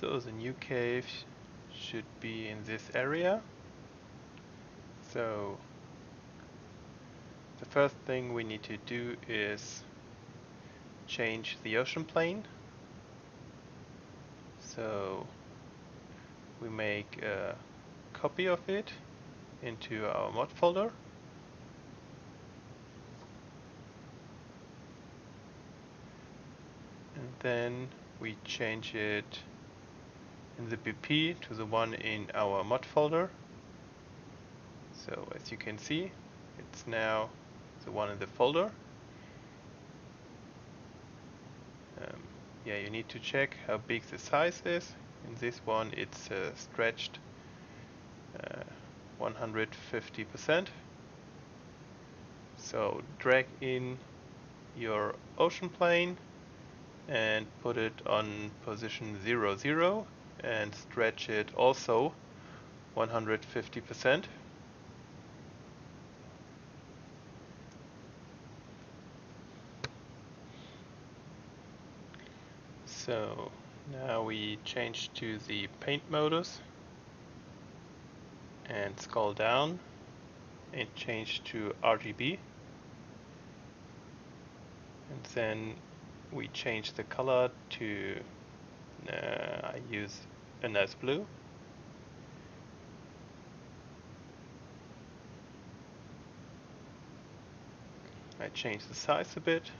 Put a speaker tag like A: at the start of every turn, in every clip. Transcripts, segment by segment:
A: So the new cave should be in this area. So the first thing we need to do is change the ocean plane. So we make a copy of it into our mod folder. And then we change it in the BP to the one in our mod folder. So as you can see, it's now the one in the folder. Yeah, you need to check how big the size is. In this one it's stretched 150%. So drag in your ocean plane and put it on position 0, 0 and stretch it also 150%. So now we change to the paint modus and scroll down and change to RGB, and then we change the color to I use a nice blue. I change the size a bit,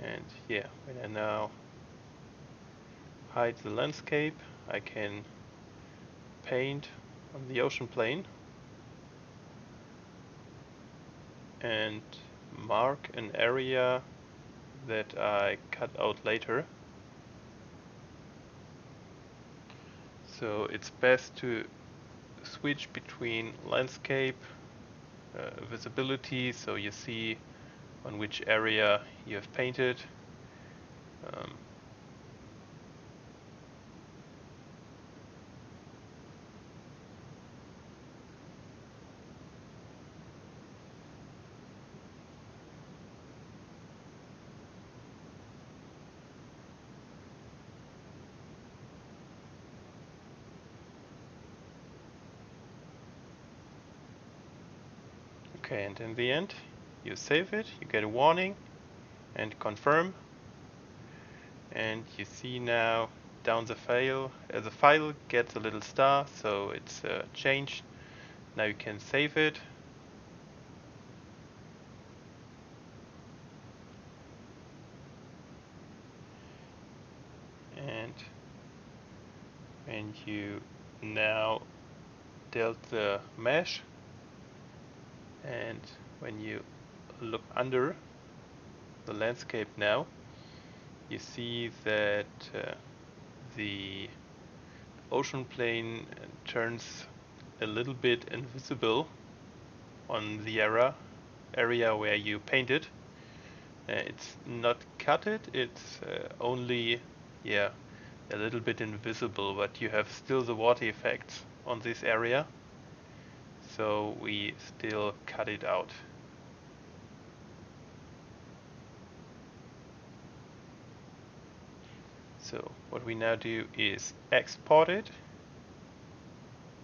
A: and yeah, when I now hide the landscape, I can paint on the ocean plane and mark an area that I cut out later. So it's best to switch between landscape, visibility, so you see on which area you have painted. Okay, and in the end, you save it, you get a warning, and confirm. And you see now down the file gets a little star, so it's changed. Now you can save it. And when you now delete the mesh, and when you look under the landscape now, you see that the ocean plane turns a little bit invisible on the area where you painted. It's not cutted, it's only a little bit invisible, but you have still the water effects on this area, so we still cut it out. So what we now do is export it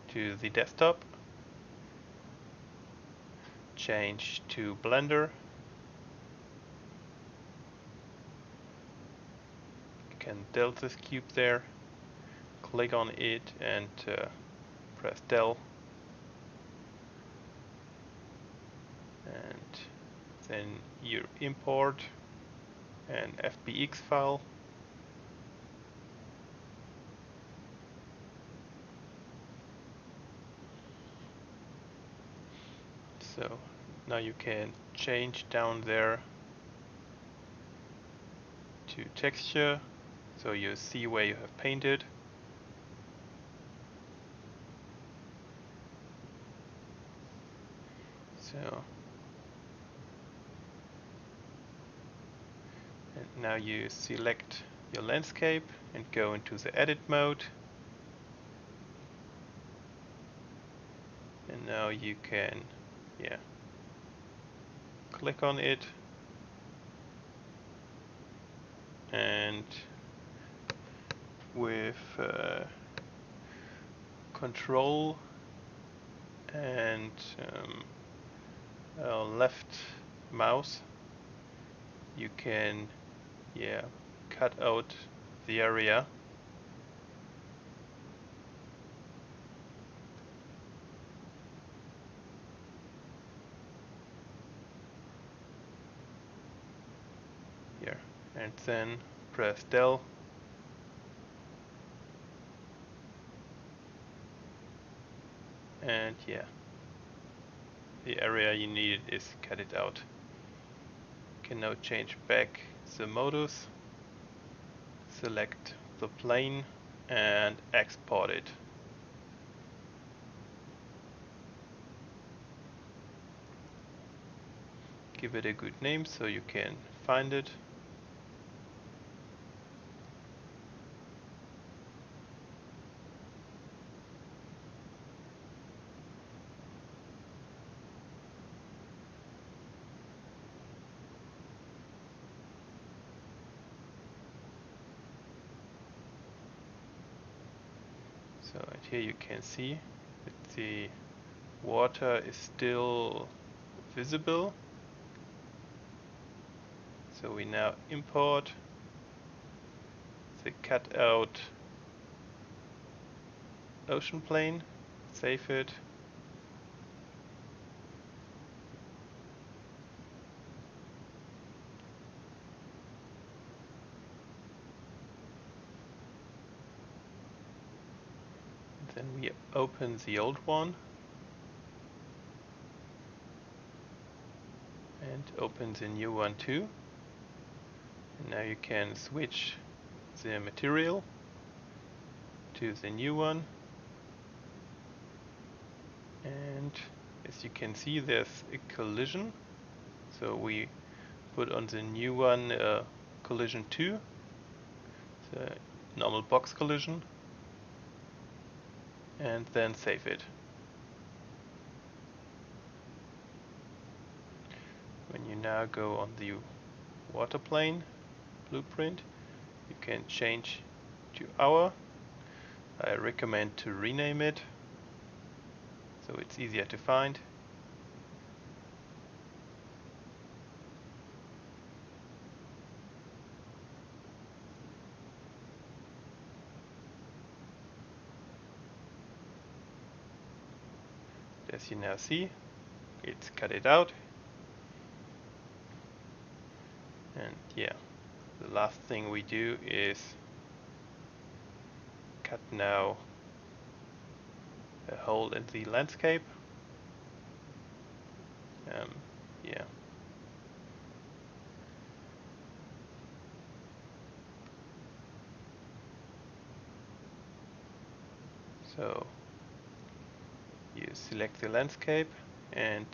A: to the desktop, change to Blender, you can delete this cube there, click on it and press del, and then you import an FBX file. So now you can change down there to texture, so you see where you have painted. So, and now you select your landscape and go into the edit mode. And now you can click on it and with Control and left mouse, you can cut out the area. Here, and then press del. And the area you needed is cut it out. You can now change back the modus, select the plane and export it. Give it a good name so you can find it. So here you can see that the water is still visible. So we now import the cut out ocean plane, save it. Then we open the old one and open the new one too. And now you can switch the material to the new one. And as you can see, there's a collision. So we put on the new one collision 2, the normal box collision, and then save it. When you now go on the water plane blueprint, you can change to hour. I recommend to rename it so it's easier to find. As you now see, it's cut it out. And the last thing we do is cut now a hole in the landscape. So you select the landscape and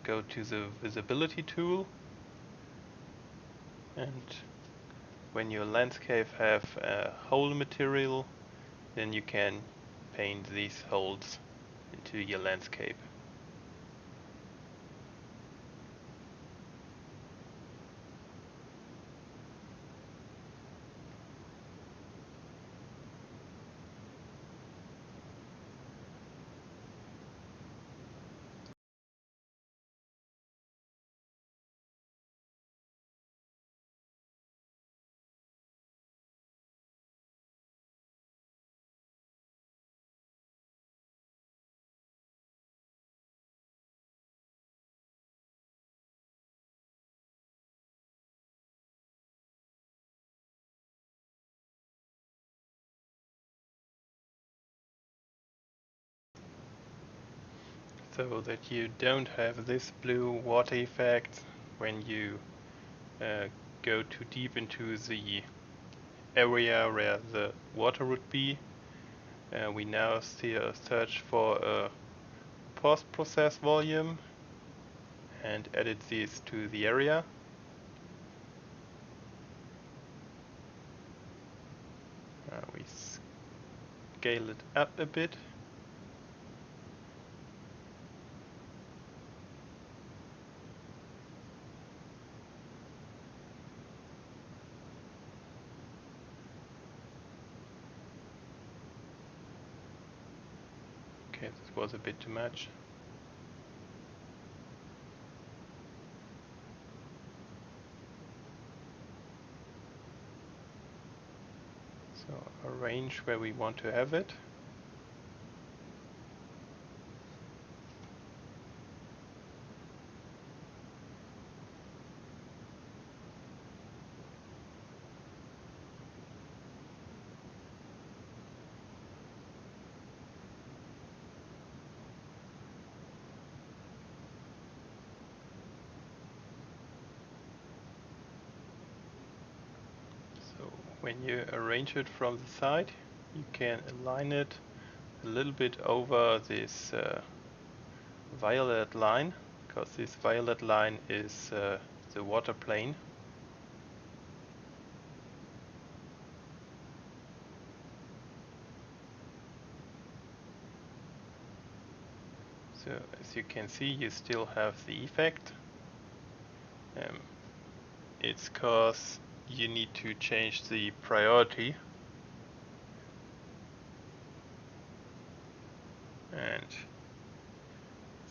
A: go to the visibility tool, and when your landscape have a hole material, then you can paint these holes into your landscape. So that you don't have this blue water effect when you go too deep into the area where the water would be. We now see a search for a post-process volume and edit these to the area. We scale it up a bit. Okay, this was a bit too much. So arrange where we want to have it. So when you arrange it from the side, you can align it a little bit over this violet line, because this violet line is the water plane. So as you can see, you still have the effect. It's because you need to change the priority, and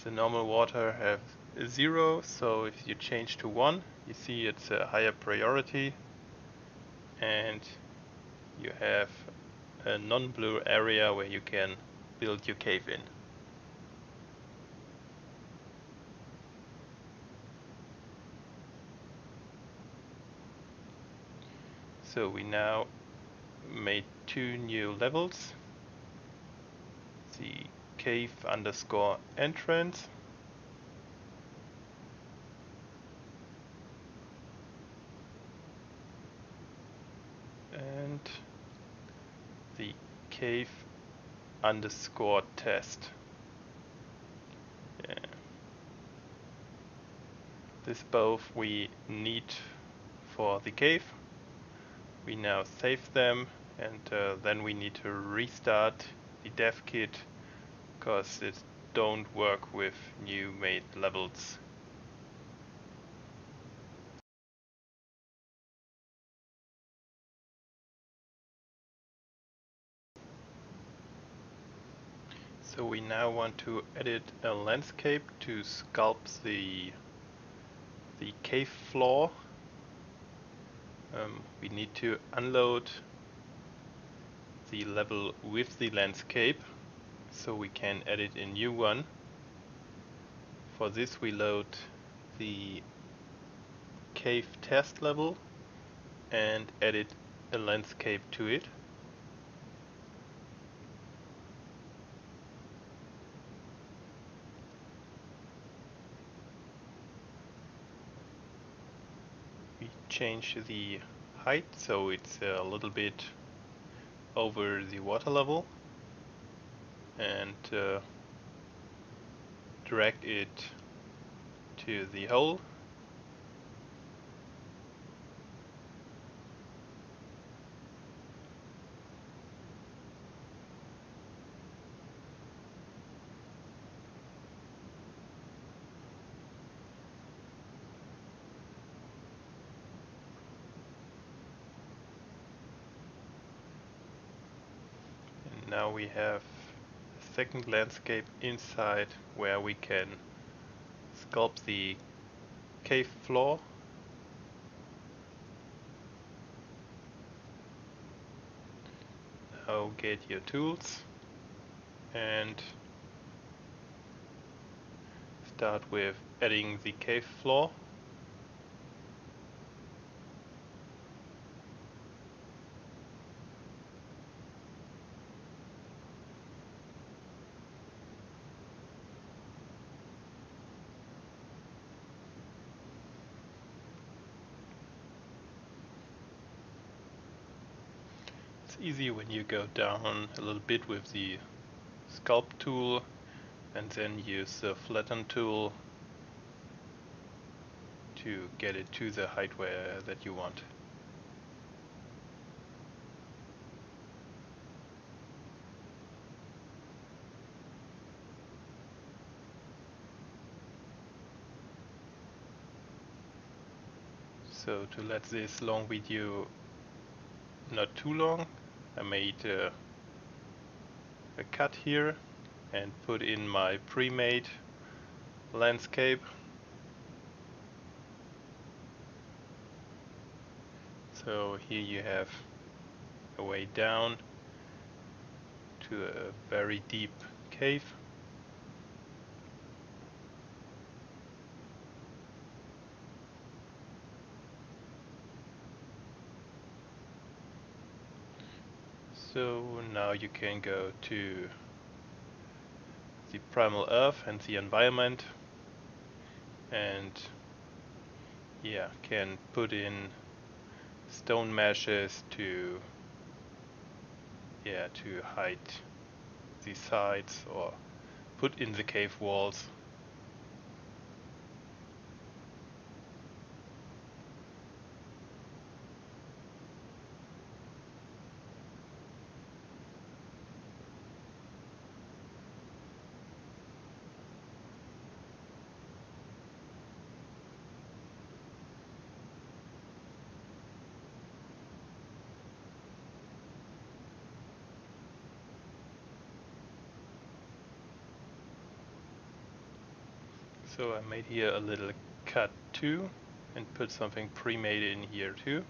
A: the normal water have 0, so if you change to 1, you see it's a higher priority, and you have a non-blur area where you can build your cave in. So we now made 2 new levels. The cave underscore entrance and the cave underscore test. Yeah. This both we need for the cave. We now save them, and then we need to restart the dev kit because it don't work with new made levels. So we now want to edit a landscape to sculpt the cave floor. We need to unload the level with the landscape so we can edit a new one. For this we load the cave test level and edit a landscape to it. We change the height so it's a little bit over the water level, and drag it to the hole. And now we have a second landscape inside where we can sculpt the cave floor. Now get your tools and start with adding the cave floor. It's easy when you go down a little bit with the sculpt tool and then use the flatten tool to get it to the height where that you want. So to let this long video not too long, I made a cut here and put in my pre-made landscape. So here you have a way down to a very deep cave. So now you can go to the primal earth and the environment, and yeah, can put in stone meshes to hide the sides or put in the cave walls. So I made here a little cut too and put something pre-made in here too.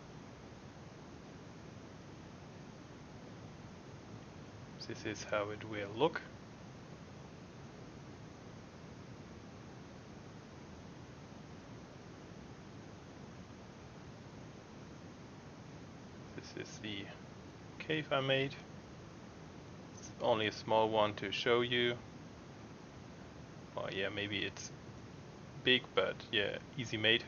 A: This is how it will look. This is the cave I made. It's only a small one to show you. Well, yeah, maybe it's big, but yeah, easy made.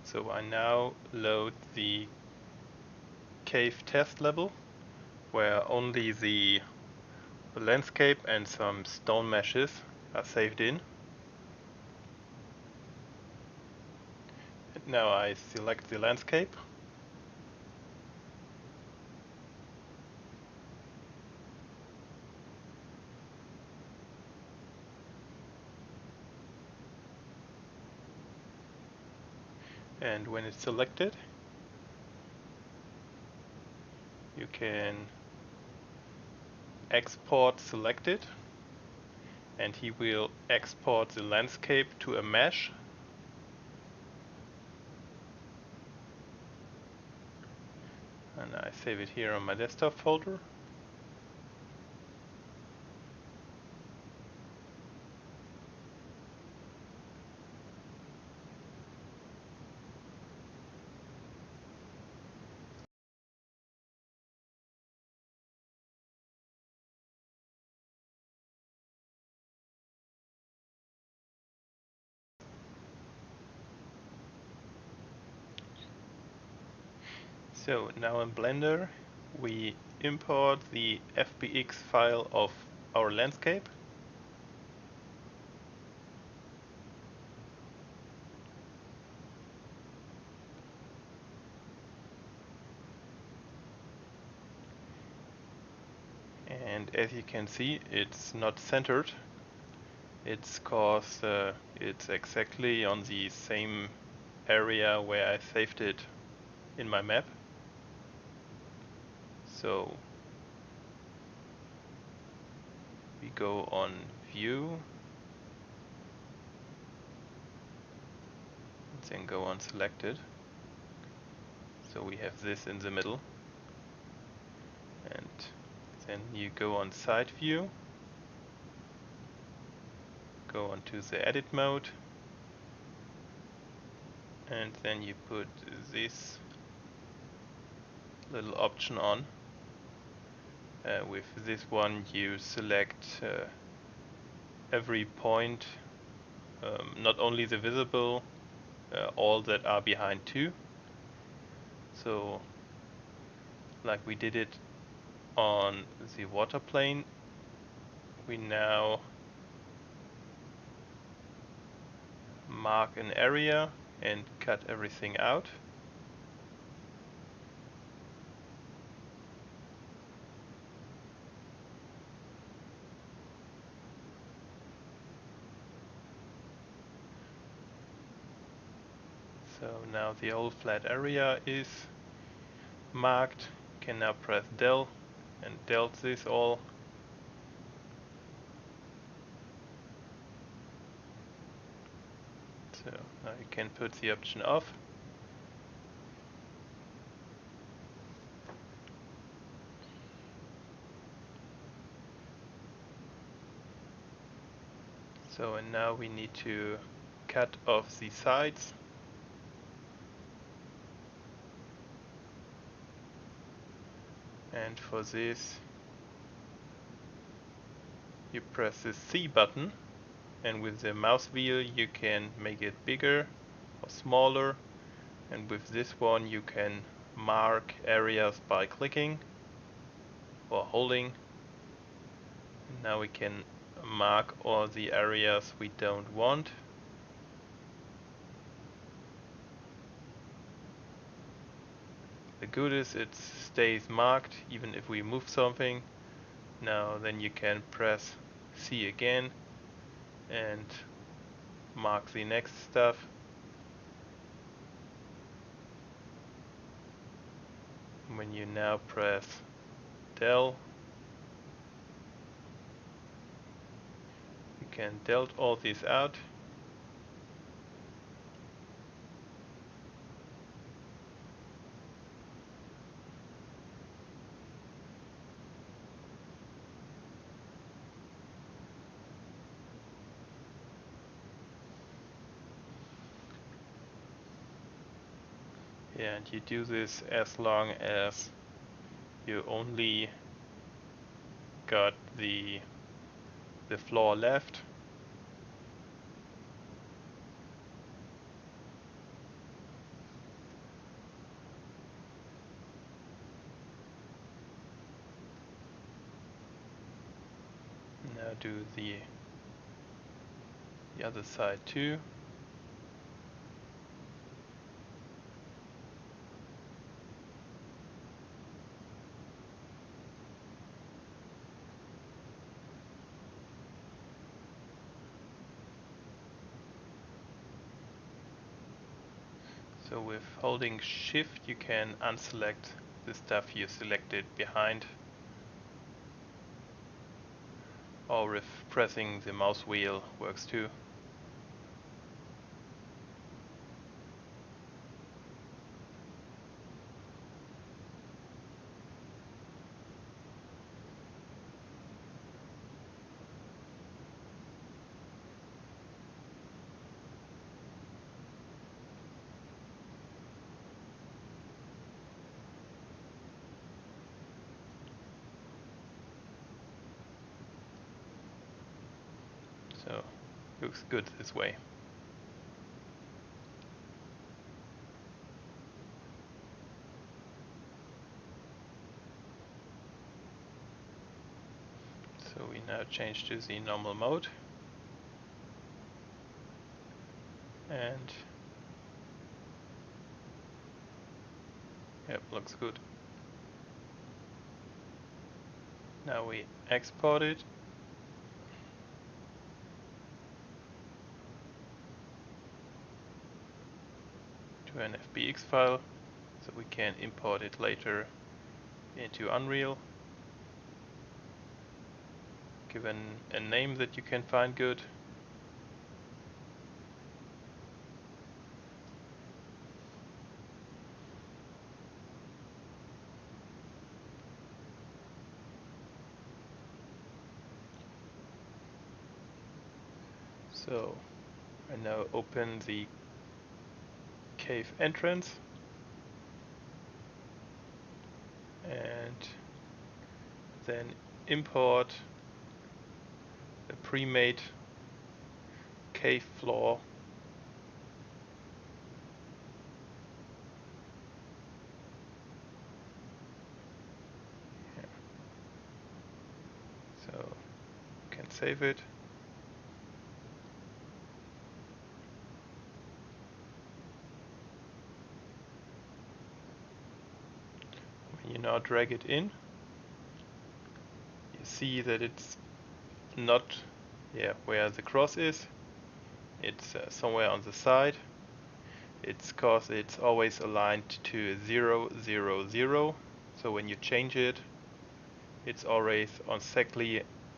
A: So I now load the cave test level, where only the landscape and some stone meshes are saved in. And now I select the landscape. And when it's selected, you can export selected, and he will export the landscape to a mesh. And I save it here on my desktop folder. So now in Blender we import the FBX file of our landscape. And as you can see, it's not centered. It's cause it's exactly on the same area where I saved it in my map. So we go on view, and then go on selected. So we have this in the middle. And then you go on side view, go onto the edit mode, and then you put this little option on. With this one you select every point, not only the visible, all that are behind too. So like we did it on the water plane, we now mark an area and cut everything out. So now the whole flat area is marked. You can now press del and delete this all. So now you can put the option off. So and now we need to cut off the sides. And for this you press the C button, and with the mouse wheel you can make it bigger or smaller, and with this one you can mark areas by clicking or holding. And now we can mark all the areas we don't want. The good is it stays marked even if we move something. Now then you can press C again and mark the next stuff. When you now press del, you can delete all this out. Yeah, and you do this as long as you only got the floor left. Now do the other side too. So with holding shift you can unselect the stuff you selected behind, or if pressing the mouse wheel works too. So looks good this way. So we now change to the normal mode, and yep, looks good. Now we export it. To an FBX file, so we can import it later into Unreal. Given a name that you can find good. So I now open the cave entrance and then import the pre-made Cavefloor here. So you can save it. When you now drag it in, you see that it's not where the cross is. It's somewhere on the side, It's cause it's always aligned to 0, 0, 0. So when you change it, it's always on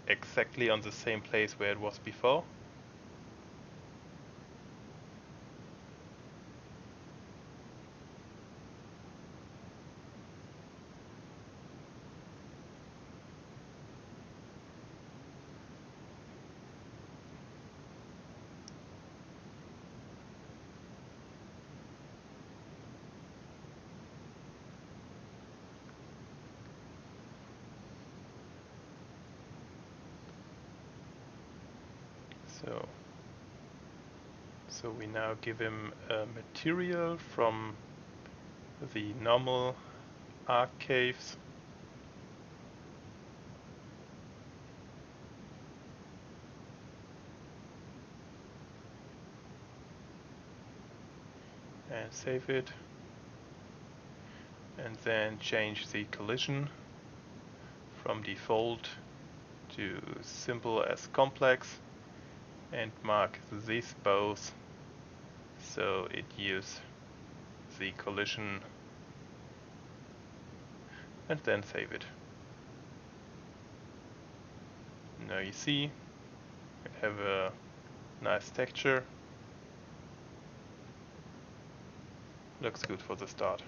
A: exactly on the same place where it was before. So we now give him a material from the normal arc caves. And save it. And then change the collision from default to simple as complex and mark these both so it uses the collision, and then save it. Now you see we have a nice texture. Looks good for the start.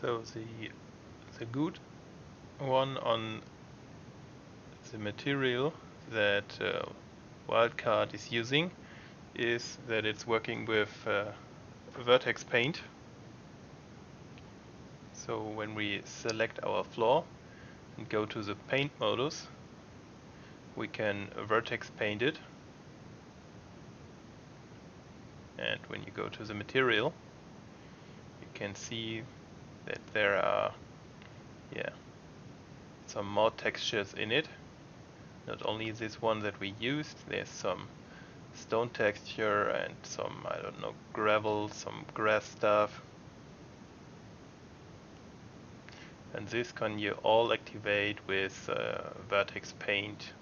A: So the good one on the material that Wildcard is using is that it's working with Vertex paint. So when we select our floor and go to the paint modus, we can vertex paint it. And when you go to the material, you can see that there are some more textures in it. Not only this one that we used, there's some stone texture and some, I don't know, gravel, some grass stuff. And this can you all activate with Vertex paint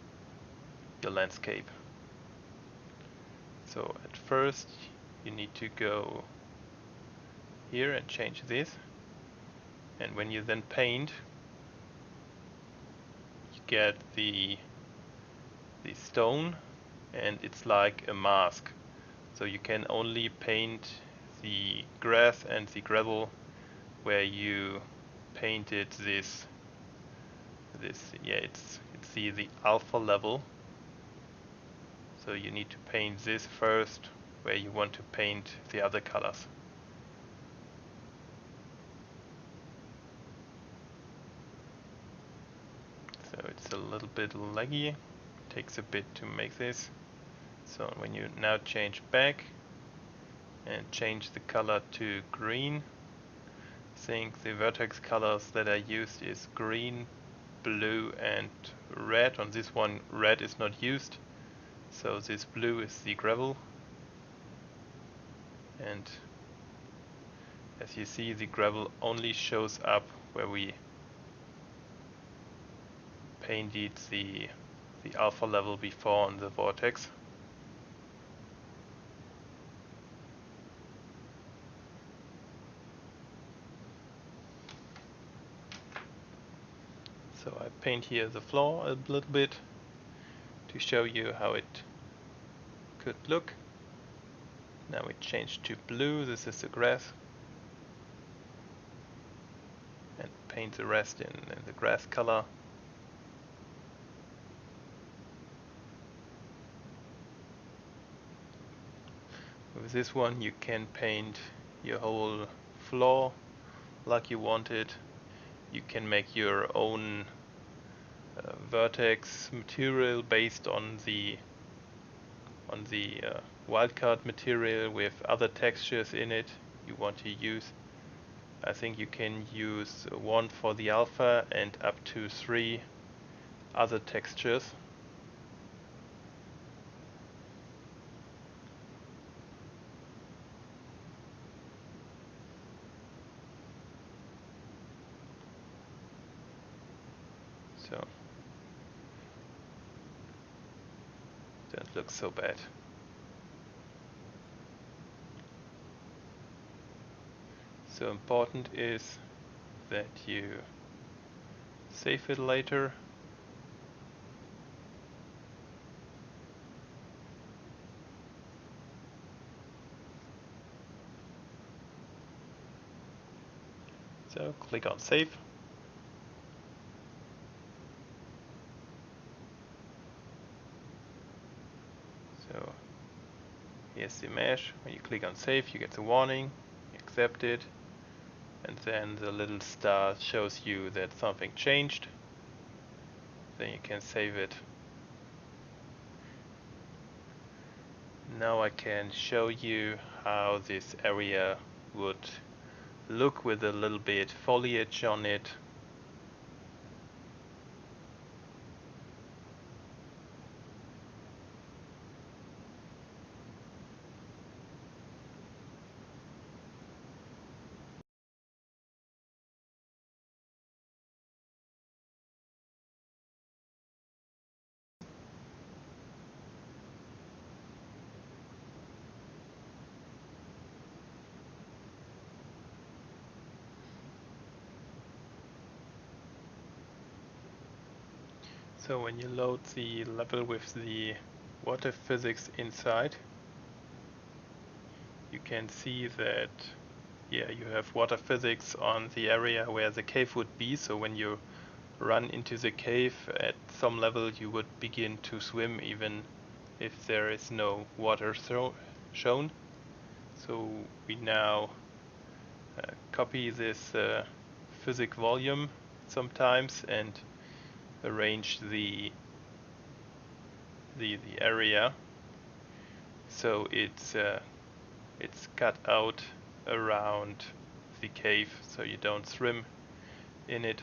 A: your landscape. So at first you need to go here and change this, and when you then paint, you get the stone, and it's like a mask. So you can only paint the grass and the gravel where you painted this it's the alpha level. So you need to paint this first where you want to paint the other colors. So it's a little bit laggy, takes a bit to make this. So when you now change back and change the color to green, I think the vertex colors that I used is green, blue and red. On this one red is not used, so this blue is the gravel. And as you see, the gravel only shows up where we painted the alpha level before on the vortex. So I paint here the floor a little bit to show you how it could look. Now we change to blue, this is the grass, and paint the rest in the grass color. With this one you can paint your whole floor like you want it. You can make your own vertex material based on the wildcard material with other textures in it you want to use. I think you can use one for the alpha and up to 3 other textures. So that looks so bad. So important is that you save it later. So click on save. So here's the mesh. When you click on save, you get the warning, you accept it, and then the little star shows you that something changed. Then you can save it. Now I can show you how this area would look with a little bit foliage on it. So when you load the level with the water physics inside, you can see that you have water physics on the area where the cave would be. So when you run into the cave at some level, you would begin to swim even if there is no water shown. So we now copy this physics volume sometimes and arrange the area so it's cut out around the cave so you don't swim in it.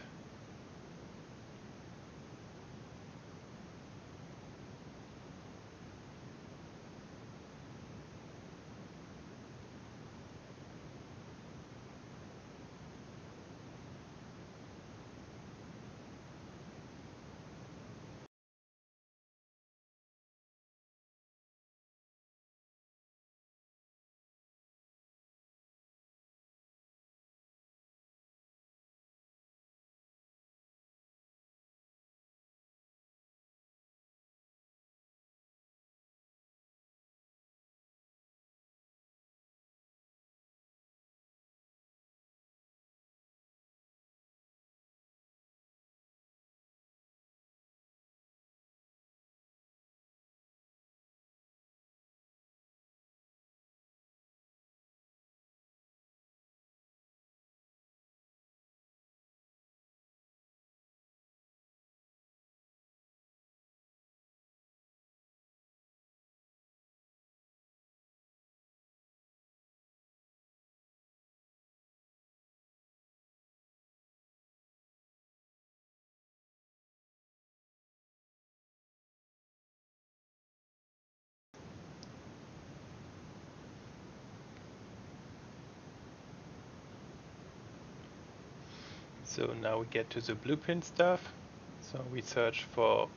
A: So now we get to the blueprint stuff. So we search for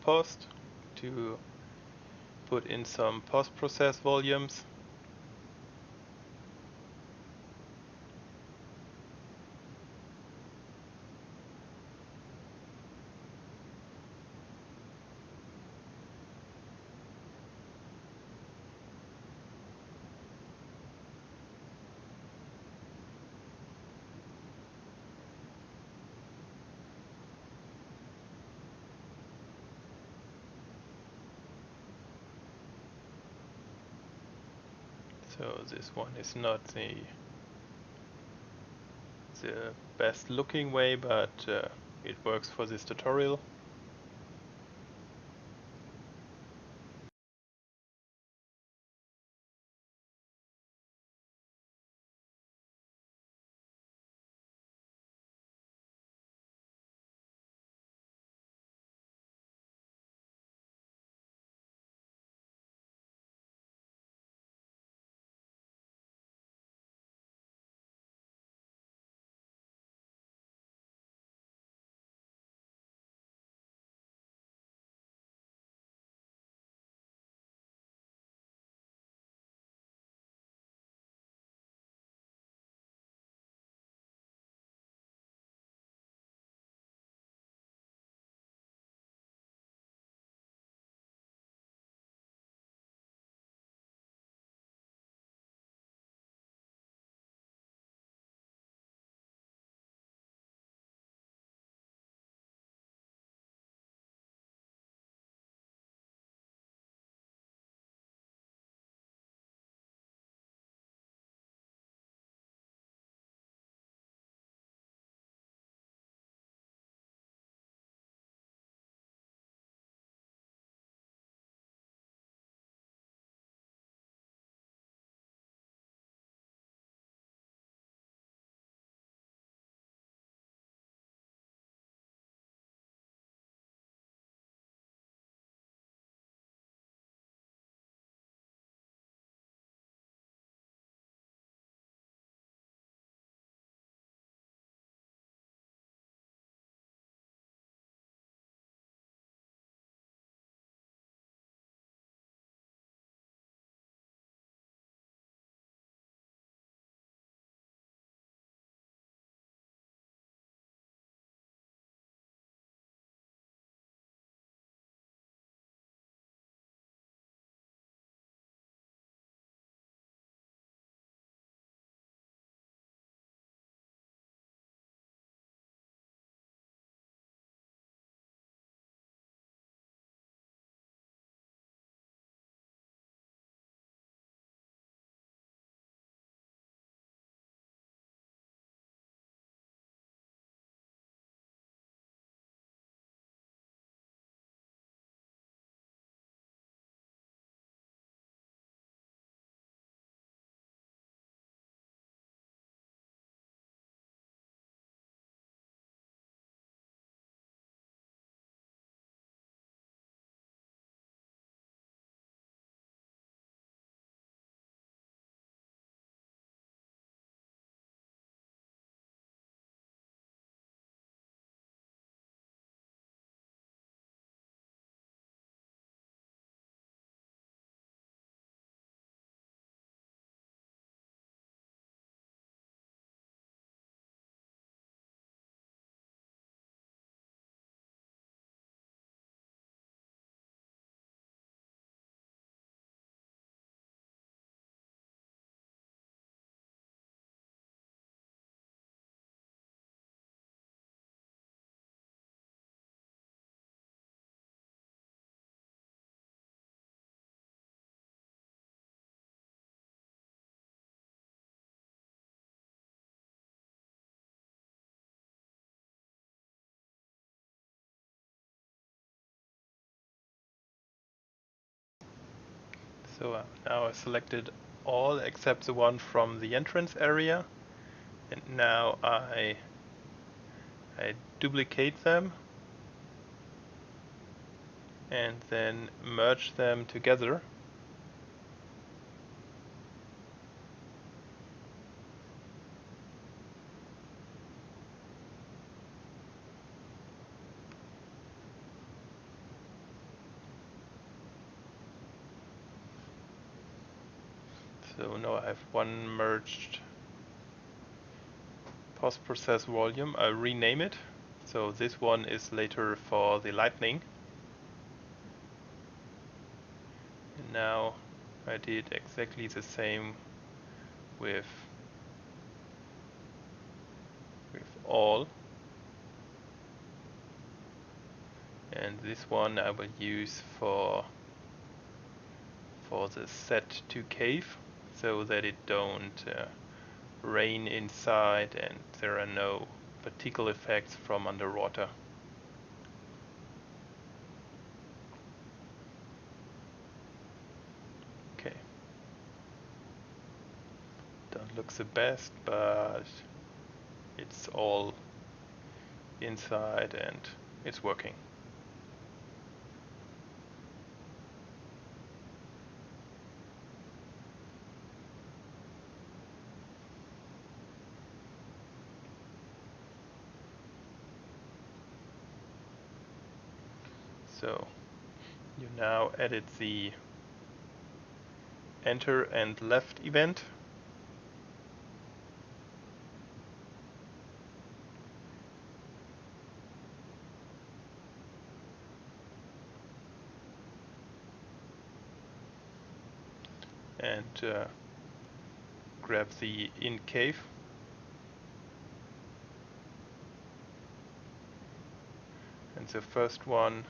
A: post to put in some post process volumes. So this one is not the best looking way, but it works for this tutorial. So now I selected all except the one from the entrance area, and now I duplicate them and then merge them together. So now I have one merged post-process volume. I rename it. So this one is later for the lightning. And now I did exactly the same with all. And this one I will use for the set to cave, so that it don't rain inside and there are no particle effects from underwater. Okay. Don't look the best, but it's all inside and it's working. So you now edit the enter and left event. And grab the in cave. And the first one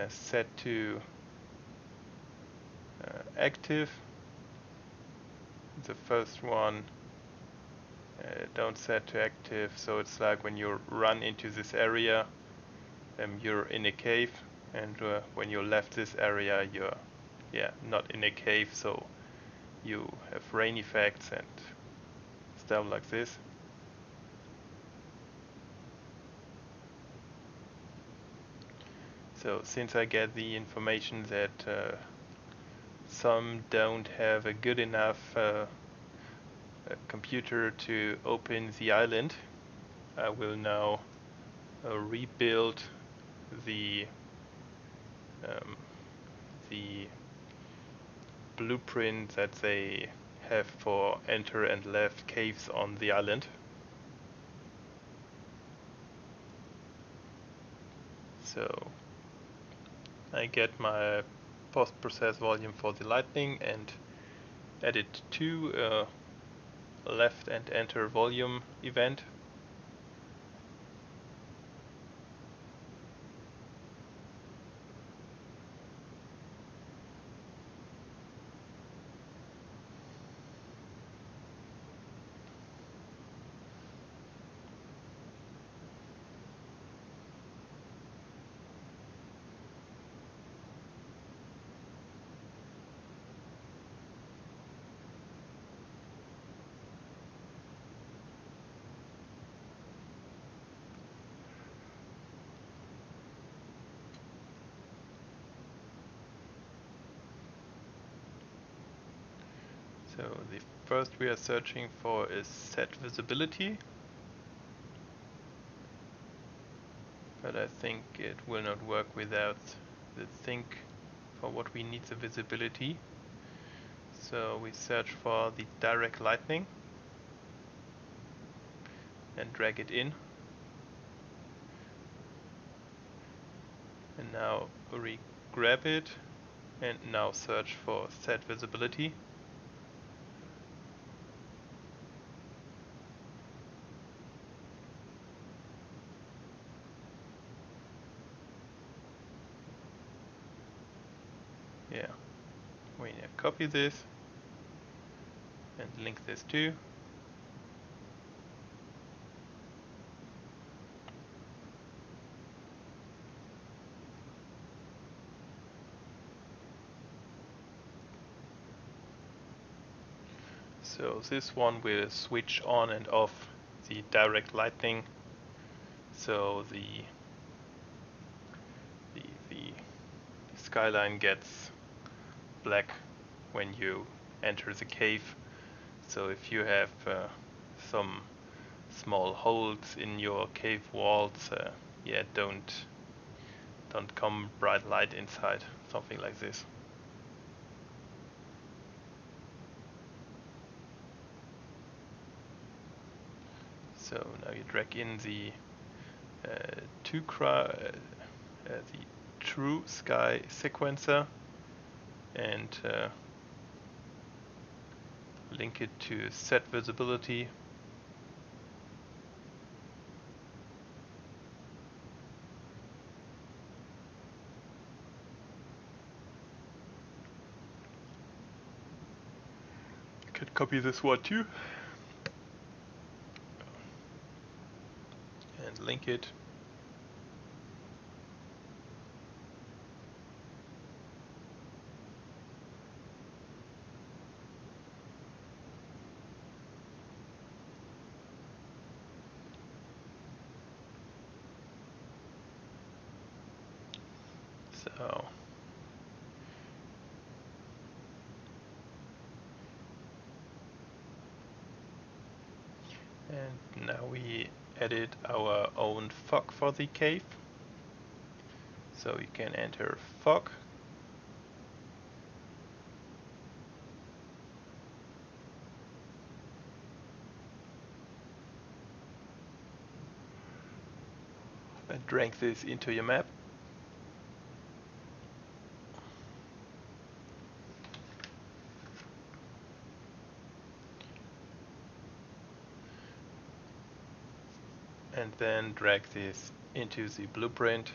A: set to active. The first one don't set to active, so it's like when you run into this area, you're in a cave, and when you left this area, you're not in a cave, so you have rain effects and stuff like this. So since I get the information that some don't have a good enough computer to open the island, I will now rebuild the blueprint that they have for enter and left caves on the island. So I get my post-process volume for the lightning and edit to left and enter volume event. So the first we are searching for is set visibility, but I think it will not work without the think for what we need the visibility. So we search for the direct lightning and drag it in, and now re-grab it and now search for set visibility. Yeah, we need to copy this and link this too. So this one will switch on and off the direct lighting, so the skyline gets black when you enter the cave. So if you have some small holes in your cave walls, yeah, don't come bright light inside, something like this. So now you drag in the the true sky sequencer and link it to set visibility. You can copy this one too and link it. So and now we added our own fog for the cave. So you can enter fog. And drag this into your map. And then drag this into the blueprint.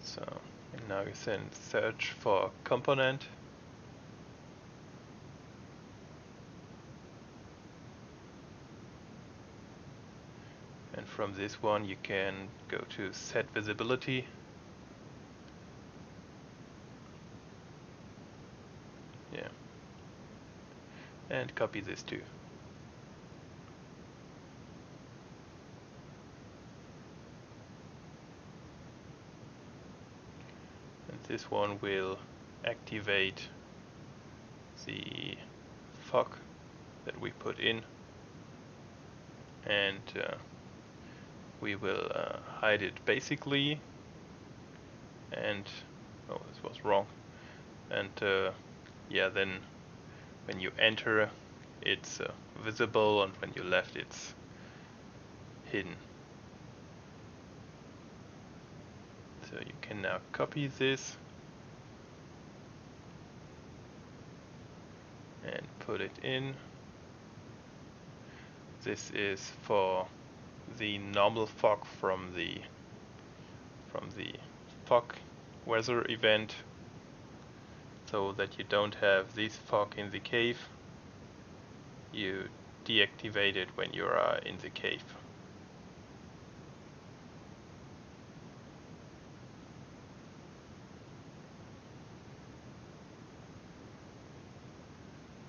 A: So, and now you then search for component. And from this one you can go to set visibility. Yeah. And copy this too. And this one will activate the fog that we put in, and we will hide it basically, and oh, this was wrong, and yeah, then when you enter it's visible, and when you left it's hidden. So you can now copy this and put it in. This is for the normal fog from the fog weather event, so that you don't have this fog in the cave. You deactivate it when you are in the cave.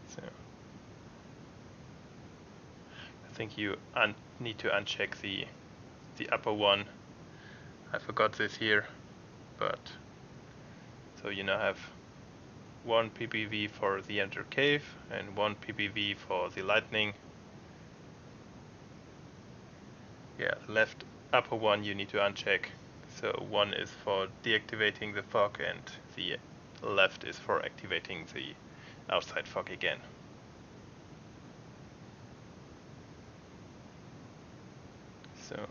A: So I think you need to uncheck the upper one. I forgot this here, but so you now have one PPV for the enter cave and one PPV for the lightning. Yeah, the left upper one you need to uncheck. So one is for deactivating the fog and the left is for activating the outside fog again. So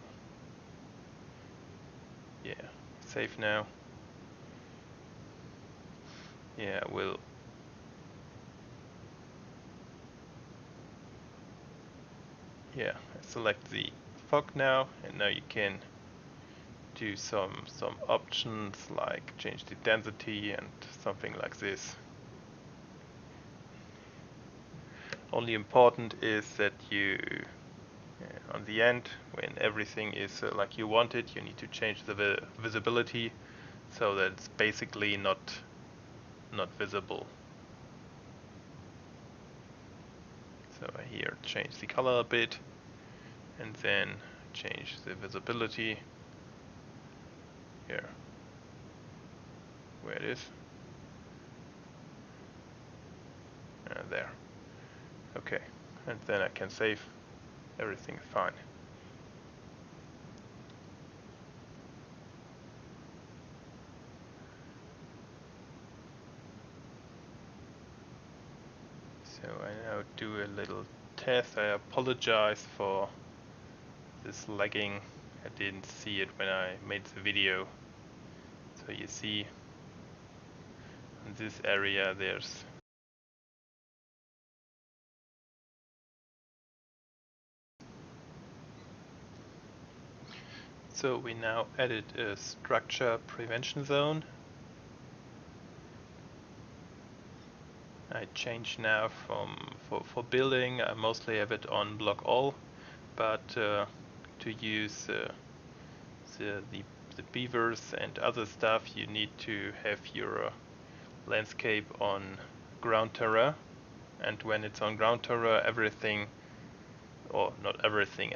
A: yeah, save now. Yeah, we'll select the fog now, and now you can do some options like change the density and something like this. Only important is that you on the end, when everything is like you want it, you need to change the visibility so that it's basically not visible. So here change the color a bit and then change the visibility here where it is. There. Okay, and then I can save. Everything is fine. So I now do a little test. I apologize for this lagging. I didn't see it when I made the video. So you see in this area there's so we now added a structure prevention zone. I change now for building. I mostly have it on block all, but to use the beavers and other stuff, you need to have your landscape on ground terrain. And when it's on ground terrain, everything, or not everything,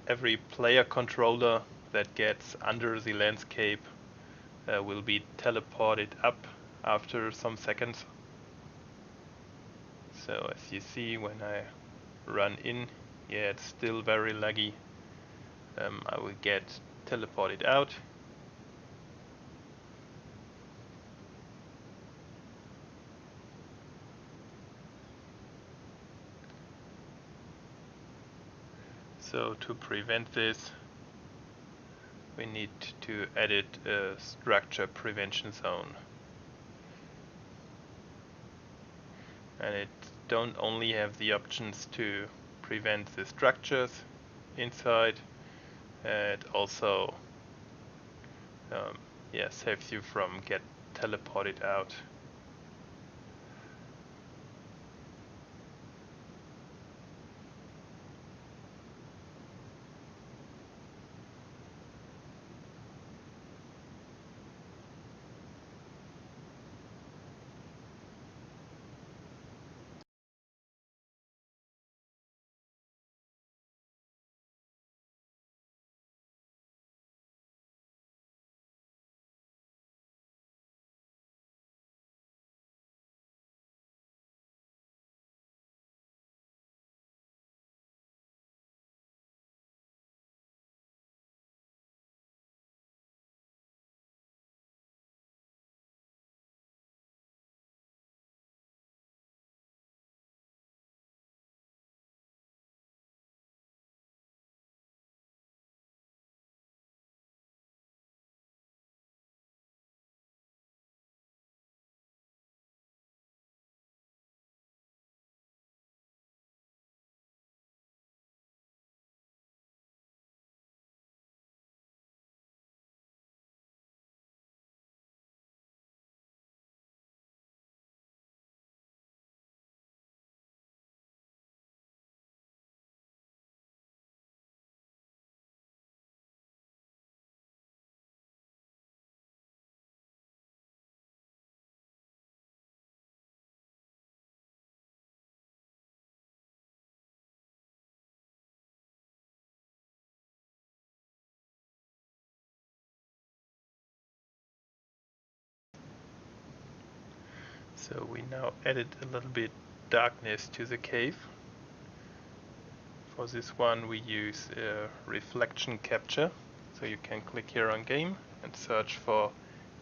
A: every player controller that gets under the landscape will be teleported up after some seconds. So as you see, when I run in, yeah, it's still very laggy. I will get teleported out. So to prevent this, we need to edit a structure prevention zone. And it don't only have the options to prevent the structures inside, it also saves you from get teleported out. So we now added a little bit darkness to the cave. For this one we use Refelection Capture. So you can click here on game and search for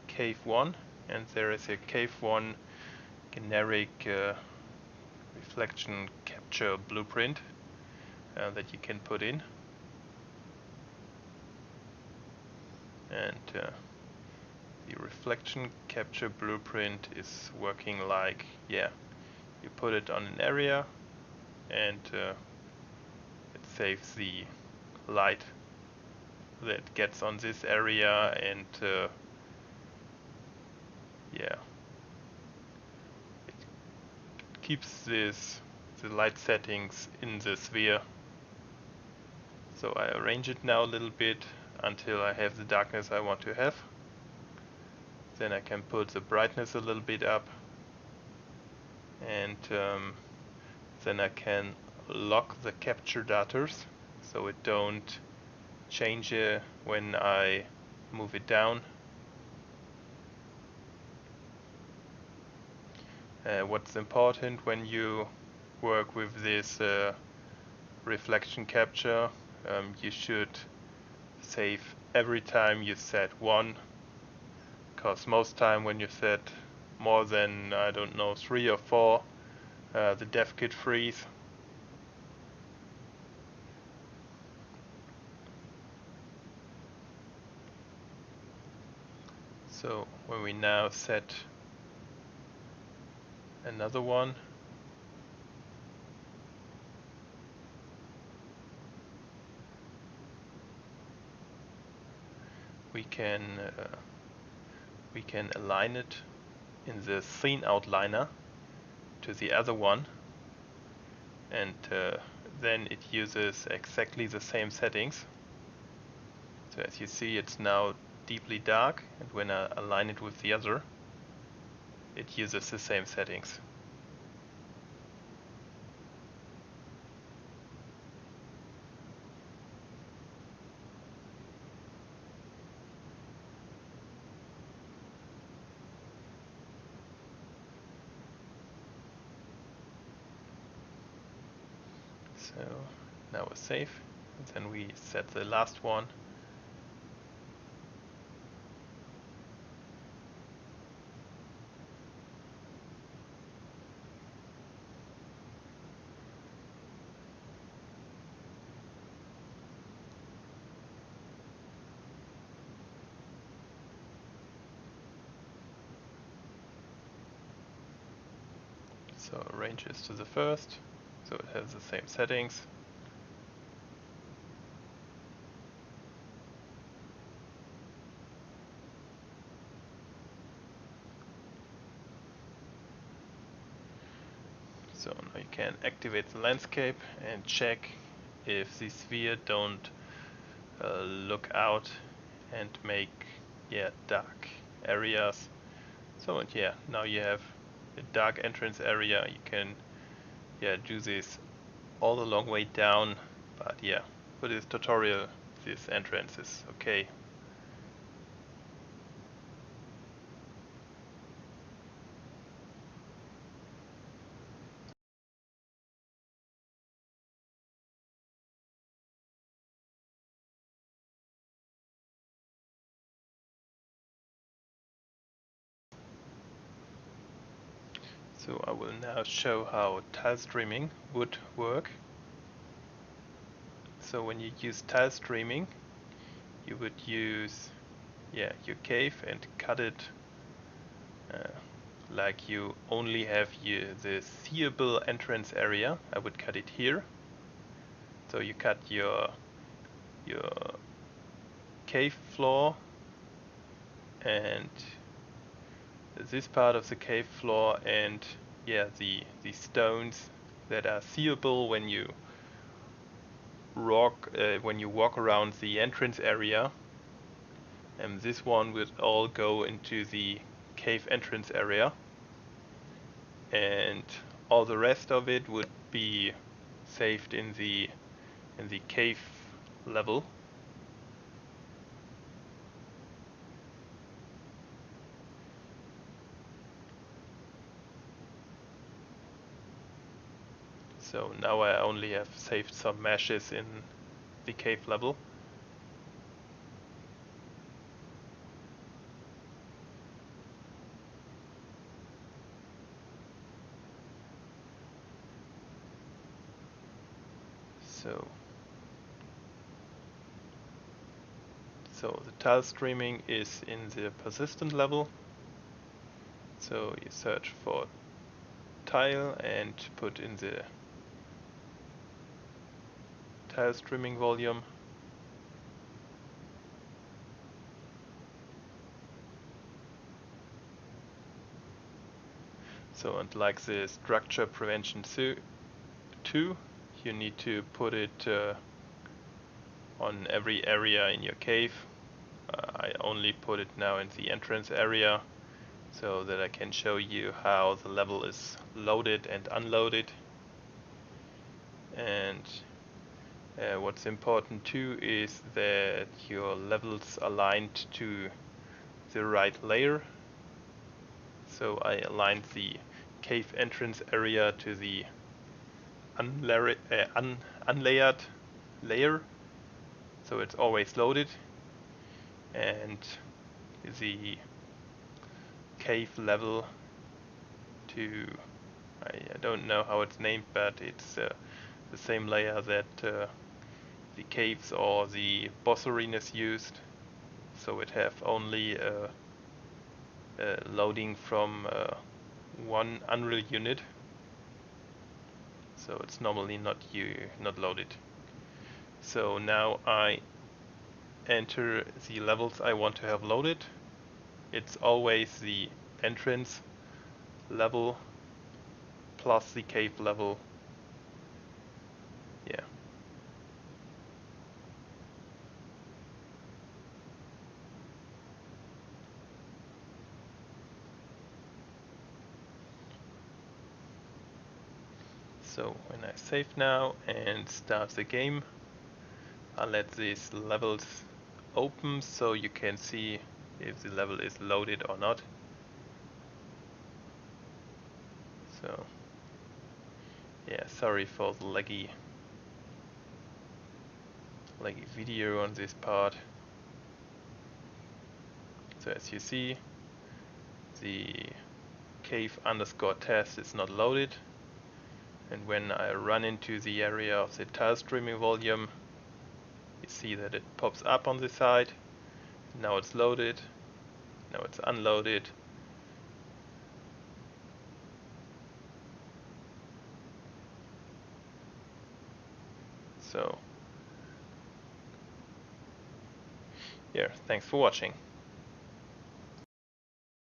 A: Cave 1, and there is a Cave 1 generic Refelection Capture blueprint that you can put in. And the Refelection Capture blueprint is working like, you put it on an area and it saves the light that gets on this area, and it keeps the light settings in the sphere. So I arrange it now a little bit until I have the darkness I want to have. Then I can put the brightness a little bit up, and then I can lock the capture datas so it don't change when I move it down. What's important when you work with this reflection capture, you should save every time you set one, because most time when you set more than, I don't know, 3 or 4, the dev kit freeze. So when we now set another one, we can align it in the scene outliner to the other one, and then it uses exactly the same settings. So as you see, it's now deeply dark, and when I align it with the other, it uses the same settings. So now we're safe, and then we set the last one. So ranges to the first, so it has the same settings. So now you can activate the landscape and check if the sphere don't look out and make dark areas. So and now you have a dark entrance area. You can do this all a long way down, but for this tutorial this entrance is okay. So I will now show how tile streaming would work. So when you use tile streaming, you would use your cave and cut it like you only have the seeable entrance area. I would cut it here. So you cut your cave floor and this part of the cave floor, and the stones that are seeable when you walk around the entrance area, and this one would all go into the cave entrance area, and all the rest of it would be saved in the cave level. So now I only have saved some meshes in the cave level. So the tile streaming is in the persistent level. So you search for tile and put in the tile streaming volume. So, and like the structure prevention 2, you need to put it on every area in your cave. I I only put it now in the entrance area so that I can show you how the level is loaded and unloaded. And what's important too is that your level's aligned to the right layer. So I aligned the cave entrance area to the unlayered layer, so it's always loaded, and the cave level to, I don't know how it's named, but it's the same layer that the caves or the boss arenas used, so it have only loading from one Unreal unit, so it's normally not loaded. So now I enter the levels I want to have loaded. It's always the entrance level plus the cave level. Yeah. So when I save now and start the game, I'll let these levels open so you can see if the level is loaded or not. So yeah, sorry for the laggy video on this part. So as you see, the cave_test is not loaded, and when I run into the area of the tile streaming volume, you see that it pops up on the side. Now it's loaded, now it's unloaded. So yeah, thanks for watching.